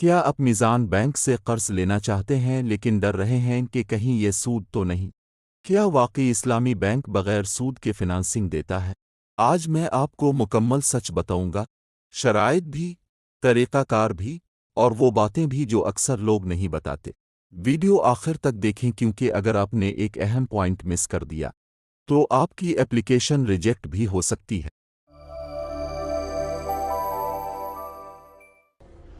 کیا آپ میزان بینک سے قرض لینا چاہتے ہیں لیکن ڈر رہے ہیں کہ کہیں یہ سود تو نہیں؟ کیا واقعی اسلامی بینک بغیر سود کے فنانسنگ دیتا ہے؟ آج میں آپ کو مکمل سچ بتاؤں گا، شرائط بھی، طریقہ کار بھی، اور وہ باتیں بھی جو اکثر لوگ نہیں بتاتے۔ ویڈیو آخر تک دیکھیں کیونکہ اگر آپ نے ایک اہم پوائنٹ مس کر دیا تو آپ کی ایپلیکیشن ریجیکٹ بھی ہو سکتی ہے۔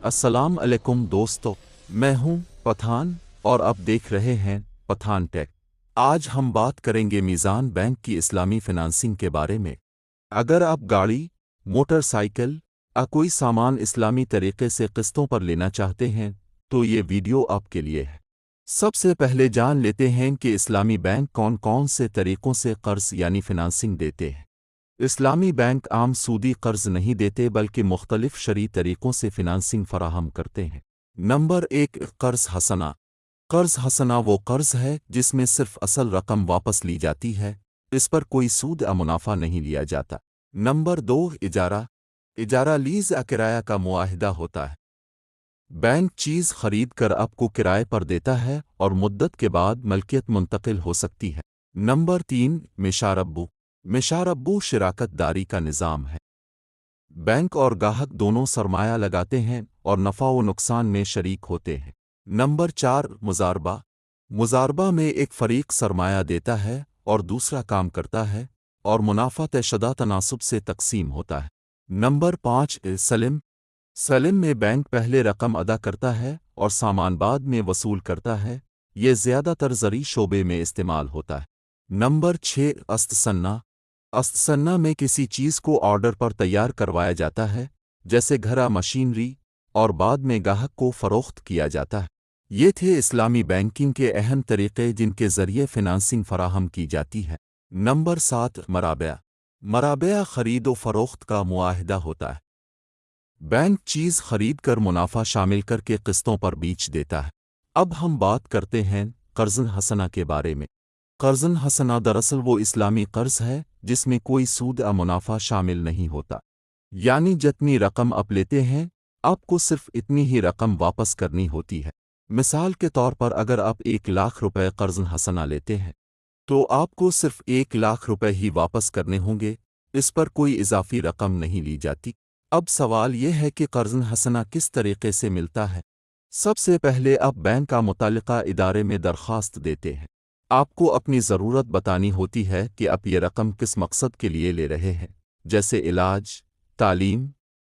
السلام علیکم دوستو، میں ہوں پٹھان اور آپ دیکھ رہے ہیں پٹھان ٹیک۔ آج ہم بات کریں گے میزان بینک کی اسلامی فنانسنگ کے بارے میں۔ اگر آپ گاڑی، موٹر سائیکل یا کوئی سامان اسلامی طریقے سے قسطوں پر لینا چاہتے ہیں تو یہ ویڈیو آپ کے لیے ہے۔ سب سے پہلے جان لیتے ہیں کہ اسلامی بینک کون کون سے طریقوں سے قرض یعنی فنانسنگ دیتے ہیں۔ اسلامی بینک عام سودی قرض نہیں دیتے بلکہ مختلف شرعی طریقوں سے فنانسنگ فراہم کرتے ہیں۔ نمبر 1، قرض حسنہ۔ قرض حسنہ وہ قرض ہے جس میں صرف اصل رقم واپس لی جاتی ہے، اس پر کوئی سود یا منافع نہیں لیا جاتا۔ نمبر 2، اجارہ۔ اجارہ لیز یا کرایہ کا معاہدہ ہوتا ہے۔ بینک چیز خرید کر آپ کو کرائے پر دیتا ہے اور مدت کے بعد ملکیت منتقل ہو سکتی ہے۔ نمبر 3، مشاربو۔ مشاربو شراکت داری کا نظام ہے۔ بینک اور گاہک دونوں سرمایہ لگاتے ہیں اور نفع و نقصان میں شریک ہوتے ہیں۔ نمبر 4، مضاربہ۔ مضاربہ میں ایک فریق سرمایہ دیتا ہے اور دوسرا کام کرتا ہے اور منافع طے شدہ تناسب سے تقسیم ہوتا ہے۔ نمبر 5، سلم۔ سلم میں بینک پہلے رقم ادا کرتا ہے اور سامان بعد میں وصول کرتا ہے، یہ زیادہ تر زرعی شعبے میں استعمال ہوتا ہے۔ نمبر 6، استثنا۔ استثنا میں کسی چیز کو آرڈر پر تیار کروایا جاتا ہے، جیسے گھر مشینری، اور بعد میں گاہک کو فروخت کیا جاتا ہے۔ یہ تھے اسلامی بینکنگ کے اہم طریقے جن کے ذریعے فنانسنگ فراہم کی جاتی ہے۔ نمبر 7، مرابع۔ مرابع خرید و فروخت کا معاہدہ ہوتا ہے۔ بینک چیز خرید کر منافع شامل کر کے قسطوں پر بیچ دیتا ہے۔ اب ہم بات کرتے ہیں قرض حسنہ کے بارے میں۔ قرض حسنہ دراصل وہ اسلامی قرض ہے جس میں کوئی سود یا منافع شامل نہیں ہوتا، یعنی جتنی رقم آپ لیتے ہیں آپ کو صرف اتنی ہی رقم واپس کرنی ہوتی ہے۔ مثال کے طور پر اگر آپ 1,00,000 روپے قرض حسنہ لیتے ہیں تو آپ کو صرف 1,00,000 روپے ہی واپس کرنے ہوں گے، اس پر کوئی اضافی رقم نہیں لی جاتی۔ اب سوال یہ ہے کہ قرض حسنہ کس طریقے سے ملتا ہے؟ سب سے پہلے آپ بینک کا متعلقہ ادارے میں درخواست دیتے ہیں۔ آپ کو اپنی ضرورت بتانی ہوتی ہے کہ آپ یہ رقم کس مقصد کے لیے لے رہے ہیں، جیسے علاج، تعلیم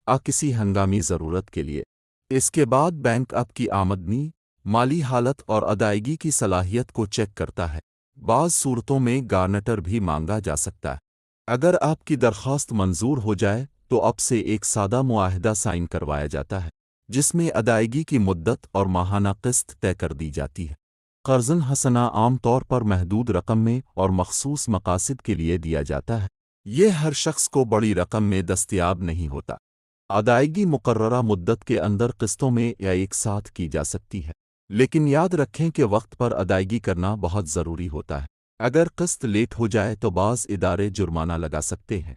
یا کسی ہنگامی ضرورت کے لیے۔ اس کے بعد بینک آپ کی آمدنی، مالی حالت اور ادائیگی کی صلاحیت کو چیک کرتا ہے۔ بعض صورتوں میں گارنٹر بھی مانگا جا سکتا ہے۔ اگر آپ کی درخواست منظور ہو جائے تو آپ سے ایک سادہ معاہدہ سائن کروایا جاتا ہے جس میں ادائیگی کی مدت اور ماہانہ قسط طے کر دی جاتی ہے۔ قرض حسنہ عام طور پر محدود رقم میں اور مخصوص مقاصد کے لیے دیا جاتا ہے۔ یہ ہر شخص کو بڑی رقم میں دستیاب نہیں ہوتا۔ ادائیگی مقررہ مدت کے اندر قسطوں میں یا ایک ساتھ کی جا سکتی ہے، لیکن یاد رکھیں کہ وقت پر ادائیگی کرنا بہت ضروری ہوتا ہے۔ اگر قسط لیٹ ہو جائے تو بعض ادارے جرمانہ لگا سکتے ہیں،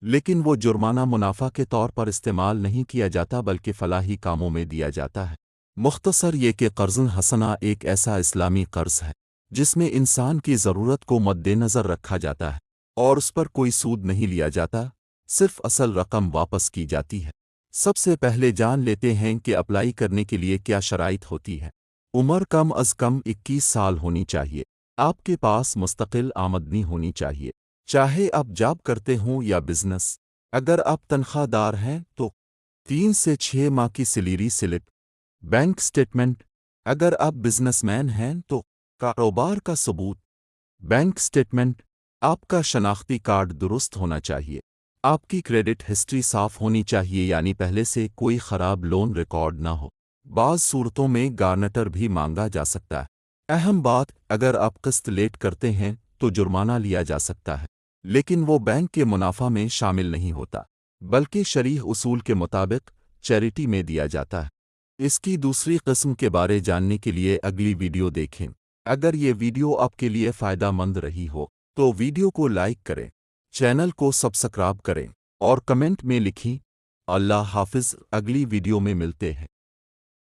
لیکن وہ جرمانہ منافع کے طور پر استعمال نہیں کیا جاتا بلکہ فلاحی کاموں میں دیا جاتا ہے۔ مختصر یہ کہ قرض حسنہ ایک ایسا اسلامی قرض ہے جس میں انسان کی ضرورت کو مد نظر رکھا جاتا ہے اور اس پر کوئی سود نہیں لیا جاتا، صرف اصل رقم واپس کی جاتی ہے۔ سب سے پہلے جان لیتے ہیں کہ اپلائی کرنے کے لیے کیا شرائط ہوتی ہے۔ عمر کم از کم 21 سال ہونی چاہیے۔ آپ کے پاس مستقل آمدنی ہونی چاہیے، چاہے آپ جاب کرتے ہوں یا بزنس۔ اگر آپ تنخواہ دار ہیں تو 3 سے 6 ماہ کی سیلری سلپ، بینک سٹیٹمنٹ۔ اگر آپ بزنس مین ہیں تو کاروبار کا ثبوت، بینک سٹیٹمنٹ۔ آپ کا شناختی کارڈ درست ہونا چاہیے۔ آپ کی کریڈٹ ہسٹری صاف ہونی چاہیے، یعنی پہلے سے کوئی خراب لون ریکارڈ نہ ہو۔ بعض صورتوں میں گارنٹر بھی مانگا جا سکتا ہے۔ اہم بات، اگر آپ قسط لیٹ کرتے ہیں تو جرمانہ لیا جا سکتا ہے، لیکن وہ بینک کے منافع میں شامل نہیں ہوتا بلکہ شرعی اصول کے مطابق چیریٹی میں دیا جاتا ہے۔ اس کی دوسری قسم کے بارے جاننے کے لیے اگلی ویڈیو دیکھیں۔ اگر یہ ویڈیو آپ کے لیے فائدہ مند رہی ہو تو ویڈیو کو لائک کریں، چینل کو سبسکرائب کریں اور کمنٹ میں لکھیں۔ اللہ حافظ، اگلی ویڈیو میں ملتے ہیں۔